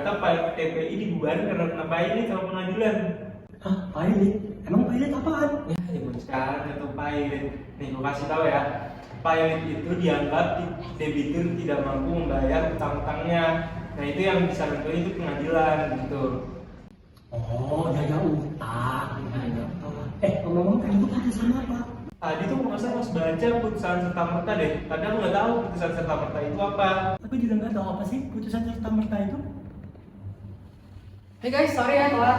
ternyata TPI dibubarin karena kena pilot sama pengadilan. Hah, pilot? Emang pilot apaan? Ya zaman sekarang itu pilot. Nih gue kasih tahu ya, pilot itu dianggap debitur tidak mampu membayar utang-utangnya. Nah itu yang bisa nentuin itu pengadilan gitu. Oh, daya utang. Ngomong-ngomong tadi itu putusan apa? Tadi tuh masa pas baca putusan serta-merta deh. Tadi aku nggak tahu putusan serta-merta itu apa. Aku juga nggak tahu apa sih putusan serta-merta itu. Hey guys, sorry ya telat.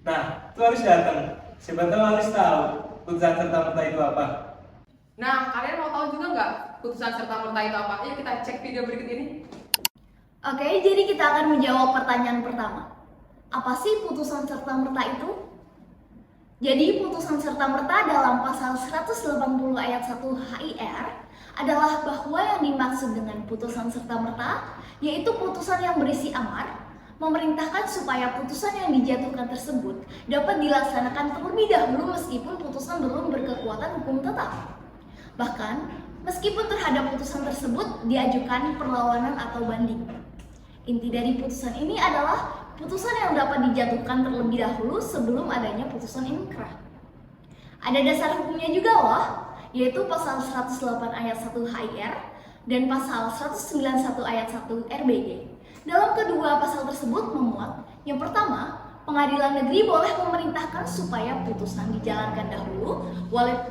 Nah, itu harus datang. Siapa tahu harus tahu putusan serta-merta itu apa. Nah, kalian mau tahu juga nggak putusan serta-merta itu apa? Yuk kita cek video berikut ini. Oke, jadi kita akan menjawab pertanyaan pertama. Apa sih putusan serta-merta itu? Jadi putusan serta-merta dalam pasal 180 ayat 1 HIR adalah bahwa yang dimaksud dengan putusan serta-merta yaitu putusan yang berisi amar, memerintahkan supaya putusan yang dijatuhkan tersebut dapat dilaksanakan terlebih dahulu meskipun putusan belum berkekuatan hukum tetap. Bahkan, meskipun terhadap putusan tersebut diajukan perlawanan atau banding. Inti dari putusan ini adalah putusan yang dapat dijatuhkan terlebih dahulu sebelum adanya putusan inkrah. Ada dasar hukumnya juga loh, yaitu pasal 108 ayat 1 HIR dan pasal 191 ayat 1 RBG. Dalam kedua pasal tersebut memuat, yang pertama, pengadilan negeri boleh memerintahkan supaya putusan dijalankan dahulu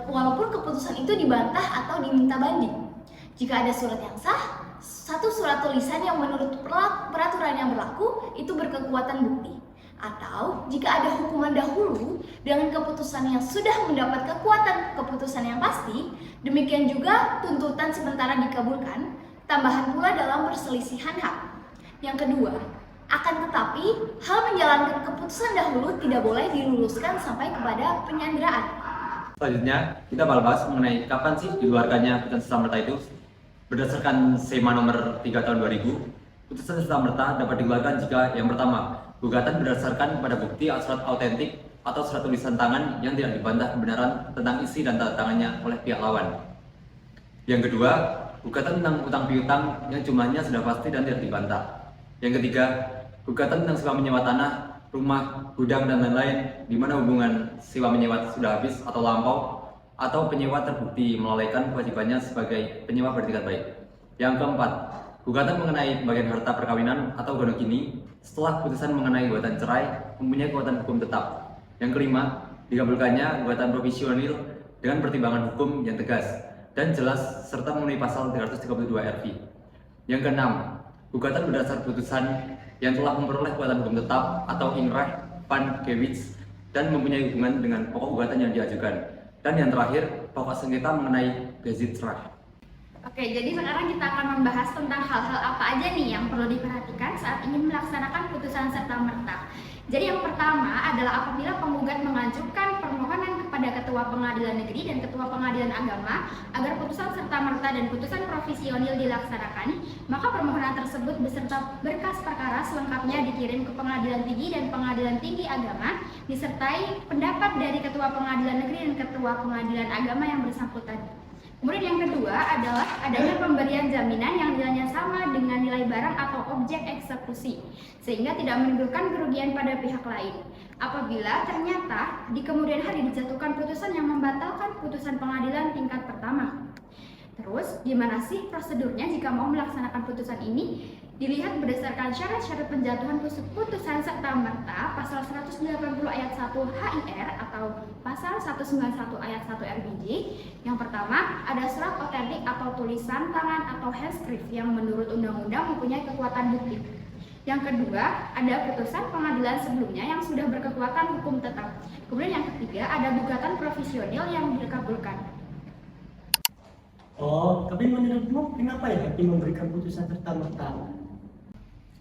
walaupun keputusan itu dibantah atau diminta banding. Jika ada surat yang sah, satu surat tulisan yang menurut peraturan yang berlaku itu berkekuatan bukti. Atau jika ada hukuman dahulu dengan keputusan yang sudah mendapat kekuatan keputusan yang pasti, demikian juga tuntutan sementara dikabulkan, tambahan pula dalam perselisihan hak. Yang kedua, akan tetapi hal menjalankan keputusan dahulu tidak boleh diluluskan sampai kepada penyanderaan. Selanjutnya, kita bahas mengenai kapan sih dikeluarkannya putusan serta-merta itu. Berdasarkan SEMA nomor 3 tahun 2000, putusan serta-merta dapat dikeluarkan jika yang pertama, gugatan berdasarkan pada bukti surat autentik atau surat tulisan tangan yang tidak dibantah kebenaran tentang isi dan tanda tangannya oleh pihak lawan. Yang kedua, gugatan tentang utang piutang yang jumlahnya sudah pasti dan tidak dibantah. Yang ketiga, gugatan tentang sewa menyewa tanah, rumah, gudang, dan lain-lain di mana hubungan sewa menyewa sudah habis atau lampau, atau penyewa terbukti melalaikan kewajibannya sebagai penyewa beretikat baik. Yang keempat, gugatan mengenai bagian harta perkawinan atau gonogini setelah putusan mengenai gugatan cerai mempunyai kekuatan hukum tetap. Yang kelima, dikabulkannya gugatan provisional dengan pertimbangan hukum yang tegas dan jelas serta memenuhi pasal 332 RV. Yang keenam, gugatan berdasar putusan yang telah memperoleh kekuatan hukum tetap atau inkrah pan gewitz dan mempunyai hubungan dengan pokok gugatan yang diajukan. Dan yang terakhir, pokok sengketa mengenai Gesetzrecht. Oke, jadi sekarang kita akan membahas tentang hal-hal apa aja nih yang perlu diperhatikan saat ingin melaksanakan putusan serta-merta. Jadi yang pertama adalah apabila penggugat mengajukan permohonan kepada Ketua Pengadilan Negeri dan Ketua Pengadilan Agama agar putusan serta-merta dan putusan provisional dilaksanakan, maka permohonan tersebut beserta berkas perkara selengkapnya dikirim ke Pengadilan Tinggi dan Pengadilan Tinggi Agama disertai pendapat dari Ketua Pengadilan Negeri dan Ketua Pengadilan Agama yang bersangkutan. Kemudian yang kedua adalah adanya pemberian jaminan yang nilainya sama dengan nilai barang atau objek eksekusi, sehingga tidak menimbulkan kerugian pada pihak lain. Apabila ternyata di kemudian hari dijatuhkan putusan yang membatalkan putusan pengadilan tingkat pertama. Terus, gimana sih prosedurnya jika mau melaksanakan putusan ini? Dilihat berdasarkan syarat-syarat penjatuhan putusan serta-merta pasal 180 ayat 1 HIR atau pasal 191 ayat 1 RBG. Yang pertama, ada surat otentik atau tulisan tangan atau handscript yang menurut undang-undang mempunyai kekuatan bukti. Yang kedua, ada putusan pengadilan sebelumnya yang sudah berkekuatan hukum tetap. Kemudian yang ketiga, ada gugatan provisional yang dikabulkan. Oh, tapi menurutmu kenapa ya hakim memberikan putusan serta-merta?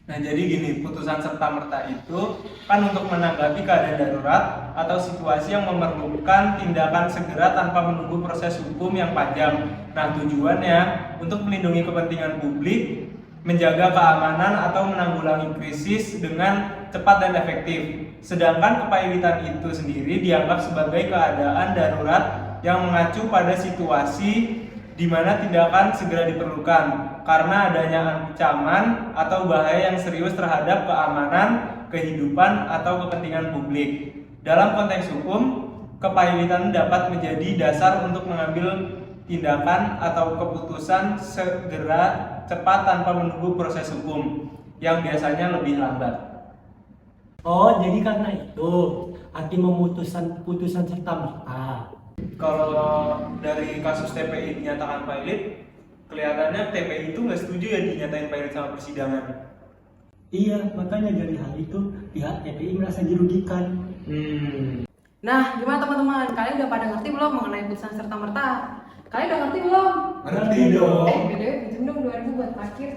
Nah jadi gini, putusan serta-merta itu kan untuk menanggapi keadaan darurat atau situasi yang memerlukan tindakan segera tanpa menunggu proses hukum yang panjang. Nah tujuannya untuk melindungi kepentingan publik, menjaga keamanan atau menanggulangi krisis dengan cepat dan efektif. Sedangkan kepailitan itu sendiri dianggap sebagai keadaan darurat yang mengacu pada situasi di mana tindakan segera diperlukan. karena adanya ancaman atau bahaya yang serius terhadap keamanan, kehidupan, atau kepentingan publik. Dalam konteks hukum, kepailitan dapat menjadi dasar untuk mengambil tindakan atau keputusan segera, cepat tanpa menunggu proses hukum yang biasanya lebih lambat. Oh, jadi karena itu hakim memutuskan putusan serta merta. Kalau dari kasus TPI dinyatakan valid, kelihatannya TPI itu nggak setuju ya dinyatain valid sama persidangan. Iya, makanya dari hal itu pihak TPI merasa dirugikan. Nah, gimana teman-teman? Kalian udah pada ngerti belum mengenai putusan serta merta? Kalian udah ngerti belum? Ngerti dong. BTW, pinjam dong 2000 buat parkir.